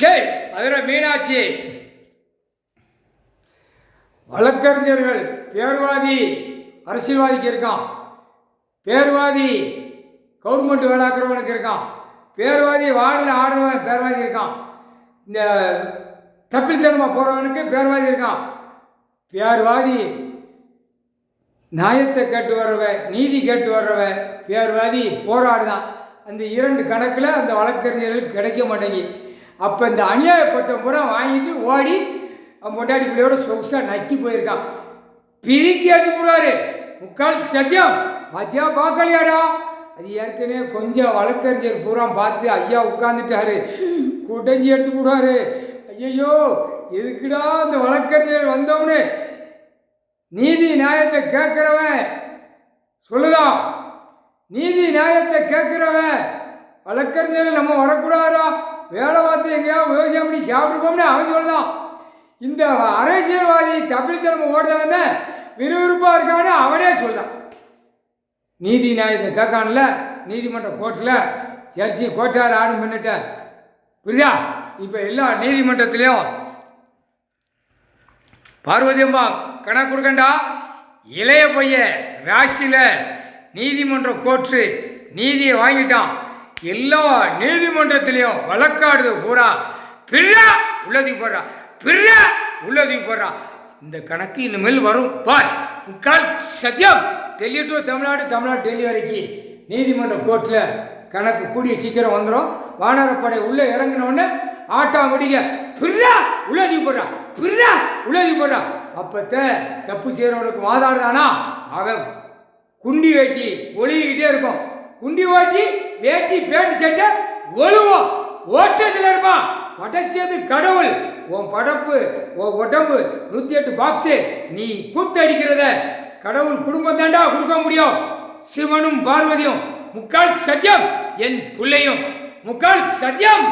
மதுரை மீனாட்சி வழக்கறிஞர்கள் பேர்வாதி அரசியல்வாதிக்கு இருக்கான், பேர்வாதி கவர்மெண்ட் வேலாக்குறவனுக்கு இருக்கான், பேர்வாதி வார்டில் ஆடுறவன் பேர்வாதி இருக்கான், இந்த தப்பித்தனமாக போகிறவனுக்கு பேர்வாதி இருக்கான். பேர்வாதி நியாயத்தை கேட்டு வர்றவன், நீதி கேட்டு வர்றவன் பேர்வாதி போராடுதான். அந்த இரண்டு கணக்கில் அந்த வழக்கறிஞர்களுக்கு கிடைக்க மாட்டேங்கி. அப்போ இந்த அநியாயப்பட்ட முறை வாங்கிட்டு ஓடி பொண்டாடி பிள்ளையோட சொகுசாக நக்கி போயிருக்கான். பிரிக்கி எடுத்து போடுவார். முக்கால் சத்தியம் பாத்தியா பார்க்கலையாடா. அது ஏற்கனவே கொஞ்சம் வழக்கறிஞர் பூரா பார்த்து ஐயா உட்காந்துட்டாரு, குடஞ்சி எடுத்து போடுவார். ஐயோ எதுக்குடா அந்த வழக்கறிஞர் வந்தோம்னு நீதி நியாயத்தை கேட்குறவன் சொல்லுதான். நீதி நியாயத்தை கேட்குறவன் வழக்கறிஞர் நம்ம வரக்கூடாதா, வேலை பார்த்து எங்கேயாவது விவசாயம் பண்ணி சாப்பிட்டுப்போம்னு அவன் சொல்லுதான். இந்த அரசியல்வாதி தப்பித்தனம ஓடுறவன் தான் விறுவிறுப்பாக இருக்கான்னு அவனே சொல்கிறான். நீதி நியாயத்தை கேட்கான்ல நீதிமன்ற கோர்ட்டில் ஜட்ஜி கோட்டார் ஆணு பண்ணிட்டேன் புரியுதா. இப்போ எல்லா நீதிமன்றத்திலையும் பார்வதி அம்மா கணக்கு கொடுக்கண்டா. இளைய பையன் ராசியில் நீதிமன்ற கோர்ட்டு நீதியை வாங்கிட்டான். எல்லா நீதிமன்றத்திலையும் வழக்காடுது பூரா பிள்ளை உள்ளதுக்கு போடுறான், பிள்ளை உள்ளதுக்கு போடுறான். இந்த கணக்கு இனிமேல் வரும் பார். முக்கால் சத்தியம் டெல்லி டு தமிழ்நாடு, தமிழ்நாடு டெல்லி வரைக்கும் நீதிமன்ற கோர்ட்டில் கணக்கு கூடிய சீக்கிரம் வந்துடும். வானரப்படை உள்ளே இறங்கினோடனே ஆட்டா முடிக்க பிறா உள்ளதி போடுறான், பிறா உள்ளதி போடுறான். அப்பத்த தப்பு செய்கிறவனுக்கு வாதாடுதானா அவன் குண்டி வேட்டி ஒழுகிக்கிட்டே இருக்கும். குண்டி வேட்டி வேட்டி பேண்ட் சட்டை ஒழுவோம் ஓட்டத்தில் இருப்பான். படைச்சது கடவுள், உன் படப்பு உன் உடம்பு 108 பாக்ஸு, நீ கூத்தடிக்கிறத கடவுள் குடும்பம் தாண்டா கொடுக்க முடியும். சிவனும் பார்வதியும் முக்கால் சத்தியம் என் பிள்ளையும் முக்கால் சத்தியம்.